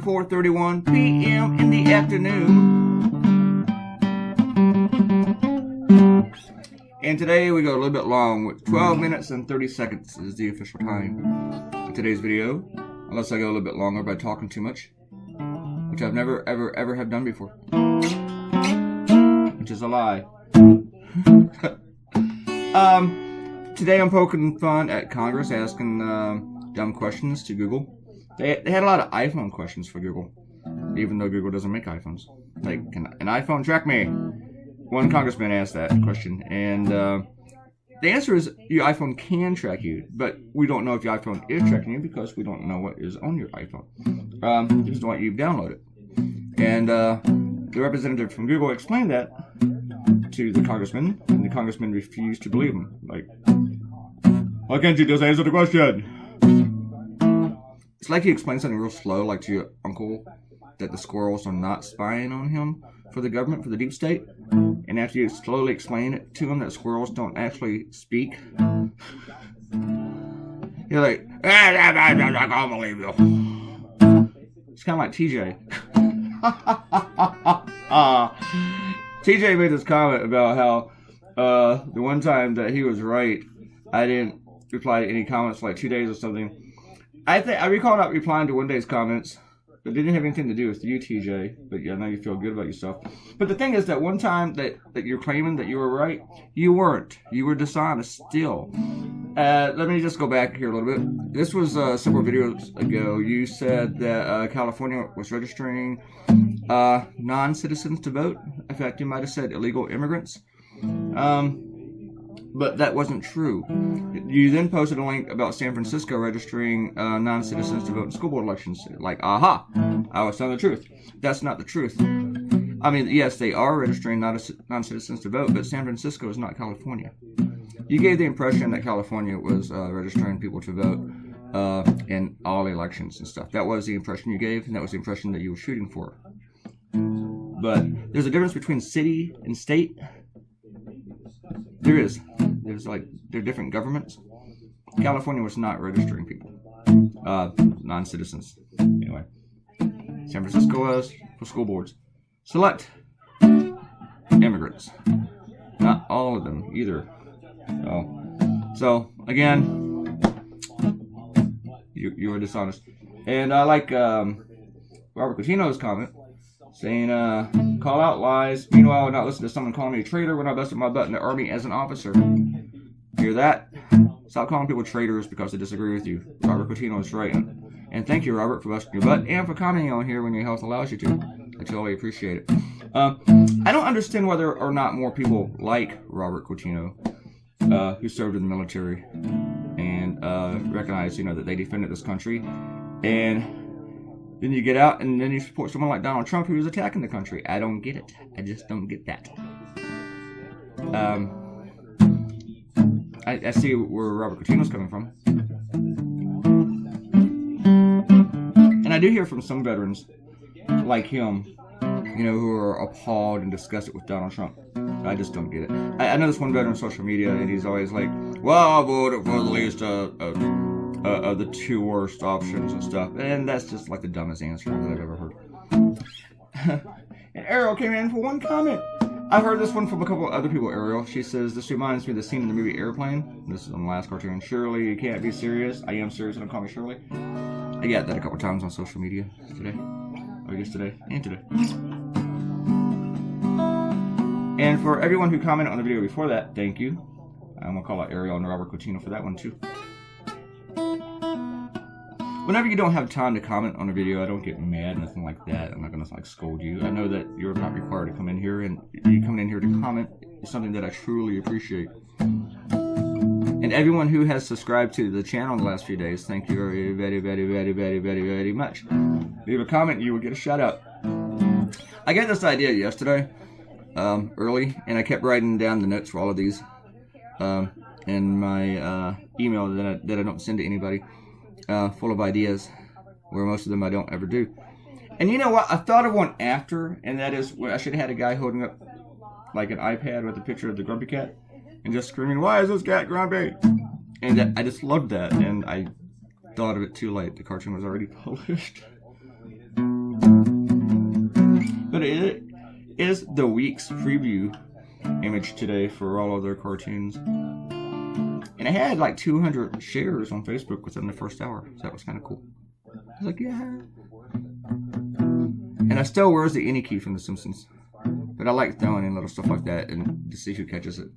4:31 p.m. in the afternoon. And today we go a little bit long, with 12 minutes and 30 seconds is the official time for today's video. Unless I go a little bit longer by talking too much, which I've never, ever have done before. Which is a lie. Today I'm poking fun at Congress, asking dumb questions to Google. They had a lot of iPhone questions for Google, even though Google doesn't make iPhones. Like, can an iPhone track me? One congressman asked that question, and the answer is your iPhone can track you, but we don't know if your iPhone is tracking you because we don't know what is on your iPhone. Just what you've downloaded. And the representative from Google explained that to the congressman, and the congressman refused to believe him. Like, why can't you just answer the question? It's like he explained something real slow, like to your uncle, that the squirrels are not spying on him for the government, for the deep state. And after you slowly explain it to him that squirrels don't actually speak, you're like, I can't believe you. It's kind of like TJ. TJ made this comment about how the one time that he was right, I didn't reply to any comments for like 2 days or something. I recall not replying to one day's comments. It didn't have anything to do with you, TJ, but yeah, I know you feel good about yourself. But the thing is that one time that you're claiming that you were right, you weren't. You were dishonest still. Let me just go back here a little bit. This was several videos ago. You said that California was registering non-citizens to vote. In fact, you might have said illegal immigrants. But that wasn't true. You then posted a link about San Francisco registering non-citizens to vote in school board elections. Like, aha, I was telling the truth. That's not the truth. I mean, yes, they are registering non-citizens to vote, but San Francisco is not California. You gave the impression that California was registering people to vote in all elections and stuff. That was the impression you gave, and that was the impression that you were shooting for. But there's a difference between city and state. There is. They're different governments. California was not registering people. Non-citizens. Anyway. San Francisco was for school boards. Select immigrants. Not all of them either. So again, you were dishonest. And I like Robert Coutinho's comment, saying, call out lies. Meanwhile, not listen to someone calling me a traitor when I busted my butt in the army as an officer. Hear that? Stop calling people traitors because they disagree with you. Robert Coutinho is right. And thank you, Robert, for busting your butt and for commenting on here when your health allows you to. I totally appreciate it. I don't understand whether or not more people like Robert Coutinho, who served in the military and recognize, that they defended this country. And then you get out and then you support someone like Donald Trump who is attacking the country. I don't get it. I just don't get that. I see where Robert Coutinho's coming from. And I do hear from some veterans like him, who are appalled and disgusted with Donald Trump. I just don't get it. I know this one veteran on social media, and he's always like, well, I voted for the least of the two worst options and stuff. And that's just like the dumbest answer that I've ever heard. And Ariel came in for one comment. I've heard this one from a couple of other people, Ariel. She says, this reminds me of the scene in the movie Airplane. This is on the last cartoon. Surely you can't be serious. I am serious, and don't call me Shirley. I got that a couple times on social media today. Or yesterday and today. And for everyone who commented on the video before that, thank you. I'm going to call out Ariel and Robert Coutinho for that one too. Whenever you don't have time to comment on a video, I don't get mad, nothing like that. I'm not going to scold you. I know that you're not required to come in here, and you coming in here to comment is something that I truly appreciate. And everyone who has subscribed to the channel in the last few days, thank you very, very, very, very, very, very, very much. Leave a comment, you will get a shout out. I got this idea yesterday, early, and I kept writing down the notes for all of these in my email that I don't send to anybody. Full of ideas, where most of them I don't ever do. And you know what? I thought of one after, and that is, I should have had a guy holding up like an iPad with a picture of the grumpy cat, and just screaming, why is this cat grumpy? And I just loved that, and I thought of it too late. The cartoon was already published. it is the week's preview image today for all of their cartoons. And it had like 200 shares on Facebook within the first hour. So that was kind of cool. I was like, yeah. And I still wears the any key from The Simpsons. But I like throwing in little stuff like that and to see who catches it.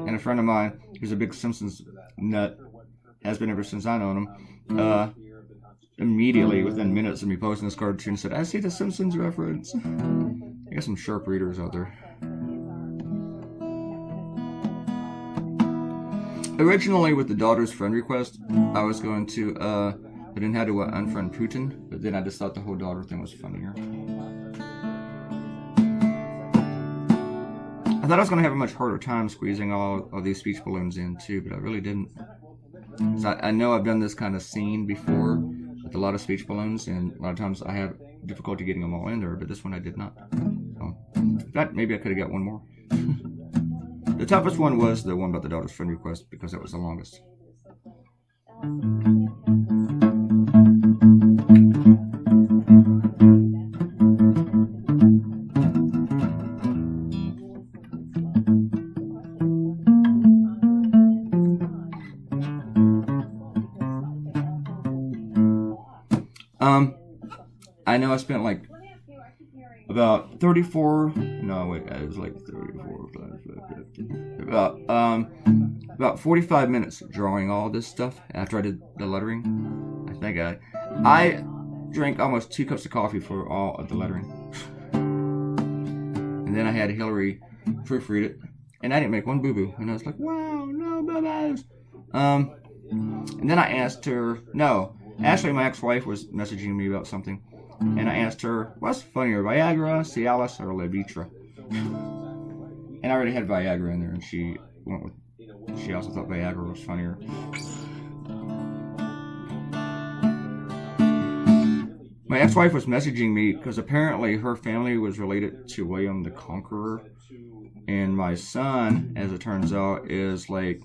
And a friend of mine who's a big Simpsons nut, has been ever since I known him, immediately within minutes of me posting this cartoon said, I see the Simpsons reference. I got some sharp readers out there. Originally with the daughter's friend request, I was going to, I didn't have to unfriend Putin, but then I just thought the whole daughter thing was funnier. I thought I was going to have a much harder time squeezing all of these speech balloons in too, but I really didn't. I know I've done this kind of scene before with a lot of speech balloons, and a lot of times I have difficulty getting them all in there, but this one I did not. So, in fact, maybe I could have got one more. The toughest one was the one about the daughter's friend request because it was the longest. I know I spent like about 34, no wait, it was like 34, about 45 minutes drawing all this stuff after I did the lettering. I think I drank almost 2 cups of coffee for all of the lettering. And then I had Hillary proofread it, and I didn't make one boo-boo, and I was like, wow, no boo-boos. And then I asked her, actually my ex-wife was messaging me about something, and I asked her, what's funnier, Viagra, Cialis, or Levitra? And I already had Viagra in there, and she went with, she also thought Viagra was funnier. My ex-wife was messaging me because apparently her family was related to William the Conqueror, and my son, as it turns out, is like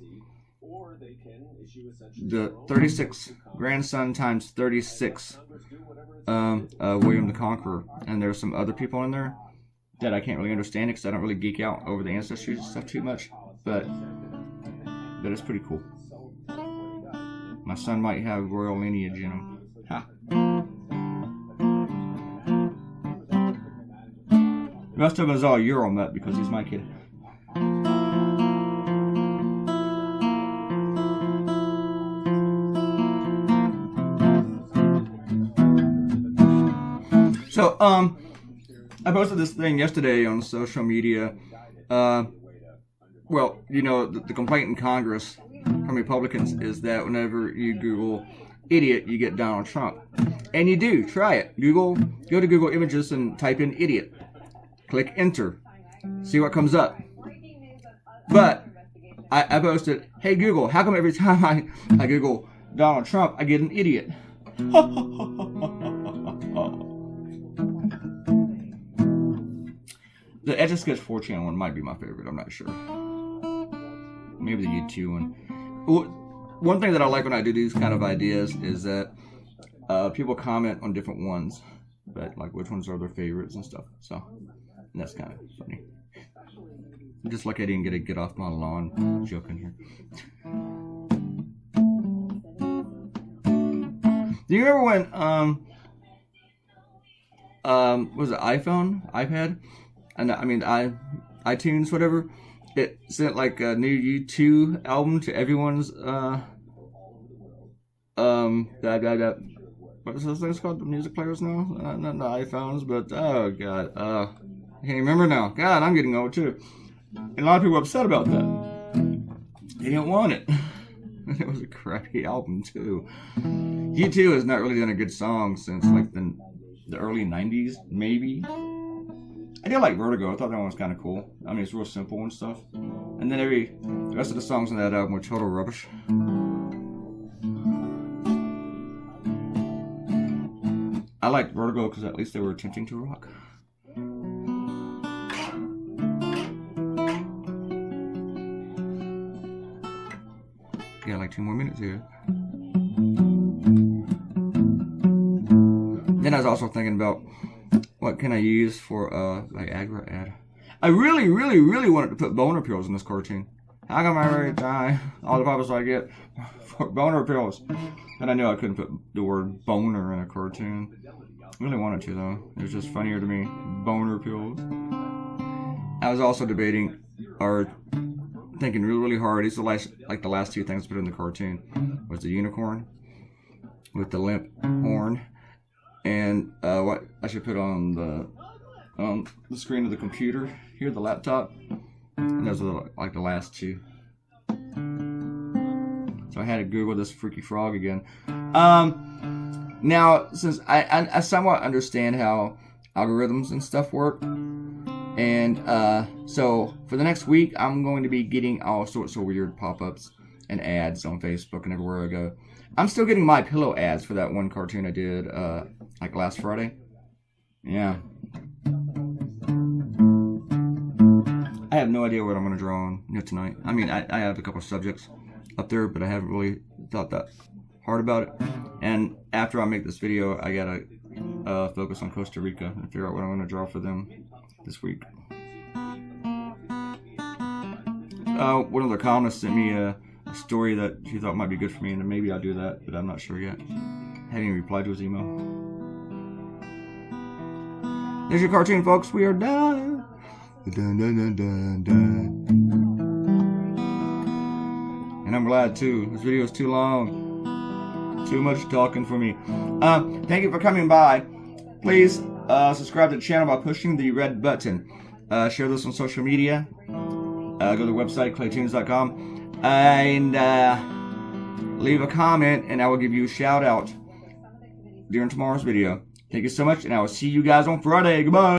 the 36 grandson times 36 William the Conqueror. And there's some other people in there that I can't really understand because I don't really geek out over the ancestry stuff too much, but it's pretty cool. My son might have royal lineage in him. Ha. The rest of us all Euromet because he's my kid. So, I posted this thing yesterday on social media. Well, you know, the complaint in Congress from Republicans is that whenever you Google idiot, you get Donald Trump. And you do. Try it. Go to Google Images and type in idiot. Click enter. See what comes up. But I posted, hey Google, how come every time I Google Donald Trump, I get an idiot? The Etch a Sketch 4chan one might be my favorite, I'm not sure. Maybe the U2 one. One thing that I like when I do these kind of ideas is that people comment on different ones, but like which ones are their favorites and stuff. So that's kind of funny. Just like I didn't get a get off my lawn joke in here. Do you remember when was it iPad? And I mean iTunes, whatever. It sent like a new U2 album to everyone's what's those things called? The music players now? Not the iPhones, but oh god, I can't remember now. God, I'm getting old too. And a lot of people were upset about that. They didn't want it. It was a crappy album too. U2 has not really done a good song since like the early 90s, maybe. I did like Vertigo. I thought that one was kind of cool. I mean, it's real simple and stuff. And then the rest of the songs on that album were total rubbish. I liked Vertigo because at least they were attempting to rock. Got like 2 more minutes here. Then I was also thinking about what can I use for Viagra ad. I really wanted to put boner pills in this cartoon. How come I already die? All the problems I get for boner pills. And I knew I couldn't put the word boner in a cartoon. I really wanted to though. It was just funnier to me. Boner pills. I was also debating or thinking really hard. These are the last two things I put in the cartoon. Was the unicorn with the limp horn, and what I should put on the screen of the computer here, the laptop. And those are like the last two. So I had to Google this freaky frog again. Now, since I somewhat understand how algorithms and stuff work, and so for the next week, I'm going to be getting all sorts of weird pop-ups and ads on Facebook and everywhere I go. I'm still getting My Pillow ads for that one cartoon I did like last Friday. Yeah. I have no idea what I'm going to draw on tonight. I mean, I have a couple of subjects up there, but I haven't really thought that hard about it. And after I make this video, I got to focus on Costa Rica and figure out what I'm going to draw for them this week. One of the columnists sent me a story that she thought might be good for me, and maybe I'll do that, but I'm not sure yet. I haven't even replied to his email. There's your cartoon, folks. We are done. Dun, dun, dun, dun, dun. And I'm glad too. This video is too long. Too much talking for me. Thank you for coming by. Please subscribe to the channel by pushing the red button. Share this on social media. Go to the website Claytoonz.com and leave a comment, and I will give you a shout out during tomorrow's video. Thank you so much, and I will see you guys on Friday. Goodbye.